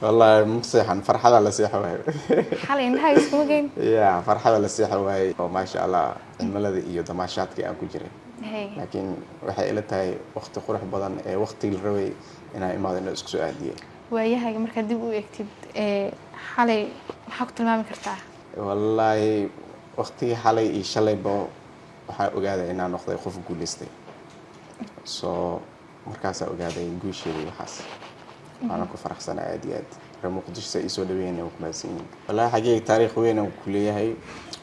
والله مصيحا فرحة ولا سيحة وهاي. xalay indhaha iskuma geyn يا فرحة ولا سيحة وهاي وما شاء الله الملذي iyo damaashaadkii aan ku jiray hey laakiin waxay ila tahay waqti qurux badan ee waqti la rabay inaan imaadino isku soo aadiyay waayahaga markaad dib u eegtid xalay maxaa ku tilmaami kartaa wallahi waqtigii xalay iyo shalayba waxaan ogaaday inaan noqday qof guuleystay soo markaas aan ogaaday guusheedii waxaas waxaan ku faraxsanahay aad iyo aad reer muqdisho ay soo dhaweeyeen oo kumaadsiin wallahi xagee taariikh weyn oo ku leeyahay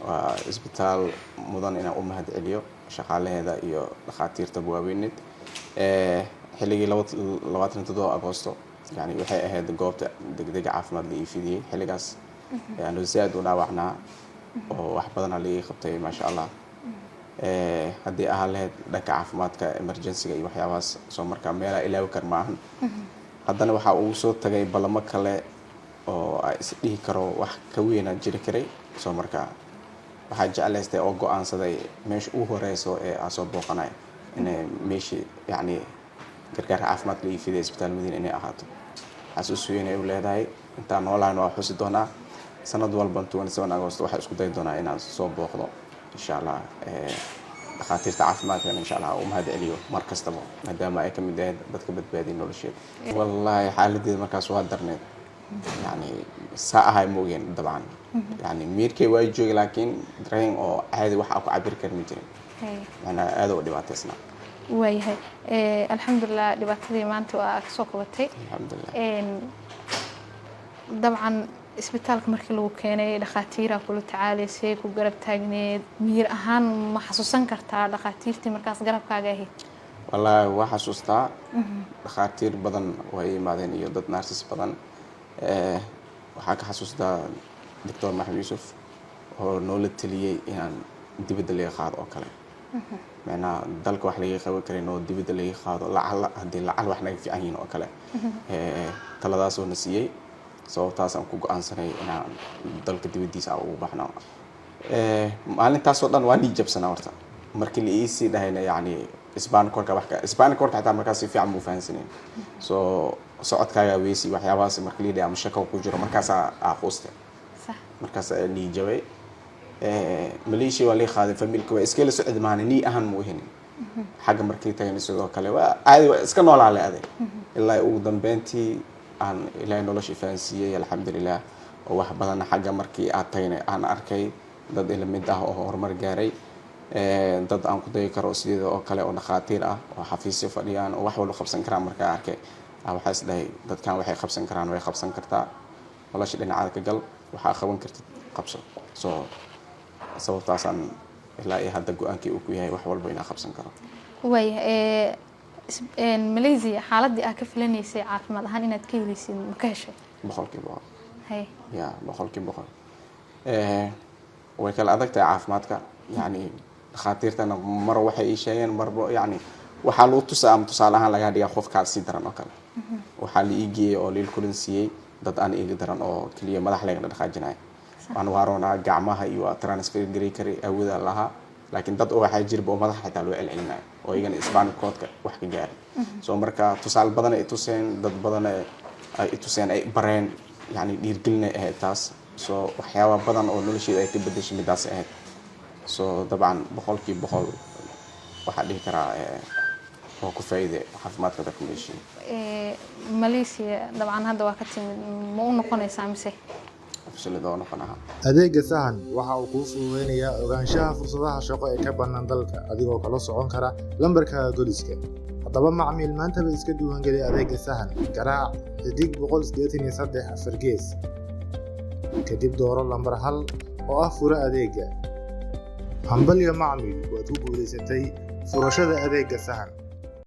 waa isbitaal mudan inaan u mahad celiyo shaqaalaheeda iyo dhakhaatiirta waaweyned xilligii 27 Agoosto yani waxay ahayd goobta degdega caafimaad la iifiyay xilligaas yani zaad u dhaawacnaa oo wax badan la ii qabtay ma sha Allah haddii ahaan lahayd dhanka caafimaadka emergency iyo waxyaabahaas soo markaa meela ilaawi kar maahan haddana waxa uu soo tagay balamo kale oo ay is dhihi karo wax ka weyn aan jiri karay soo markaa waxaa jeclaystay oo go'aansaday meesha ugu horeyso ee aan soo booqanay inay meeshii yani gargaar caafimaad la iifiyay isbitaal Madiina inay ahaato xasuus weyn ay u leedahay intaan noolaan waa xusi doonaa sanad walba 27 Agoosto waxaa isku day doonaa inaan soo booqdo insha Allah dhakhaatiirta caafimaadka insha Allah u mahad celiyo mar kastaba maadaama ay ka mid yihiin dadka badbaadin nolosheeda wallahi xaaladdeeda markaas waa darneed يعني ساعة موجين طبعا يعني ميركي واجوج لكن درين أو هذا واحد أكو عبر كرمتين أنا هذا ودي بعتسنا وياي الحمد لله دبعتي ما أنتوا أكسوك بتي الحمد لله طبعا isbitaalka markii lagu keenay dhakhaatiira kula tacaalaysay ku garab taagneed miir ahaan ma xasuusan kartaa dhakhaatiirtii markaas garabkaaga ahayd wallahi waa xasuustaa dhakhaatiir badan way yimaadeen iyo dad nurses badan waxaa ka xasuustaa Dr. Maxamed Yuusuf oo noola taliyay inaan dibadda laga qaado oo kale macna dalka wax laga qaban karin oo dibadda laga qaado lacag hadii lacag wax naga fiican yihiin oo kale taladaas oo nasiyay sababtaas aan ku go'aansanay inaan dalka dibadiisa ugu baxno maalintaas oo dhan waa ni jabsanaa horta markii la ii sii dhahayna yani isbaan korka wax ka isbaan korka xitaa markaas si fiican mu fahansaneen soo socodkaaga weesi waxyaabahaas markii la yiraahdo shaqo ku jiro markaas aqooste صح markaas ni jabay Malaysia waa la qaaday familka waa iska la socod maana ni ahan muuhin xaga markii tagay sidoo kale waa aadi iska noolaa aday ilaa ugu dambeyntii aan ilaa nolosha fahansiiyay alxamdulillah oo wax badan xaga markii aad taynay aan arkay dad ilmid ah oo horumar gaaray dad aan ku day karo sidoo oo kale oo dhakhaatiir ah oo xafiisyo fadhiyaan oo wax walba qabsan karaan markaa arkay waxa isdahay dadkan waxay qabsan karaan way qabsan kartaa nolosha dhinaca ka gal waxa qaban kartid qabso soo sababtaasan ilaa ay hadda go'aankii uu ku yahay wax walba inaa qabsan karo way Malaysia xaaladii aad ka filanaysay caafimaad ahaan inaad ka helaysid ma ka heshay boqolkiiba hay ya boqolkiiba way kala adagtahay caafimaadka yani dhakhaatiirtana mar waxay sheegeen marbo yani waxa loo tusaa tusaalahan laga dhigaa qofka si daran oo kale waxa la iigay oo leel kulan siiyay dad aan iig daran oo kaliya madax laga dhaqaajinay aan waarona gacmaha iyo transfer garay kari awooda laha laakiin dad oo waxa jirba oo madax xitaa loo celcelinay oo iyaga isbaan koodka wax ka gaar soo marka tusaal badan ay tuseen dad badan ay tuseen ay bareen yani dhiirgelinay ahayd taas soo waxyaabo badan oo nolosheeda ay ka bedeshay midaas ahayd soo dabcan boqolkiiba boqol waxa dhihi karaa oo ku faa'iiday caafimaadka dadka meesha Malaysia dabcan hadda waa ka timid ma u noqonaysaa mise adeegga sahan waxa uu kuu fududeynayaa ogaanshaha fursadaha shaqo ee ka bannaan dalka adigoo kala socon kara lambarka goliska haddaba macmiil maantaba iska diiwaangeli adeegga sahan garaac xidig 183 afar gees kadib dooro lambar 1 oo ah fura adeegga hambalyo macmiil waad ku guulaysatay furashada adeegga sahan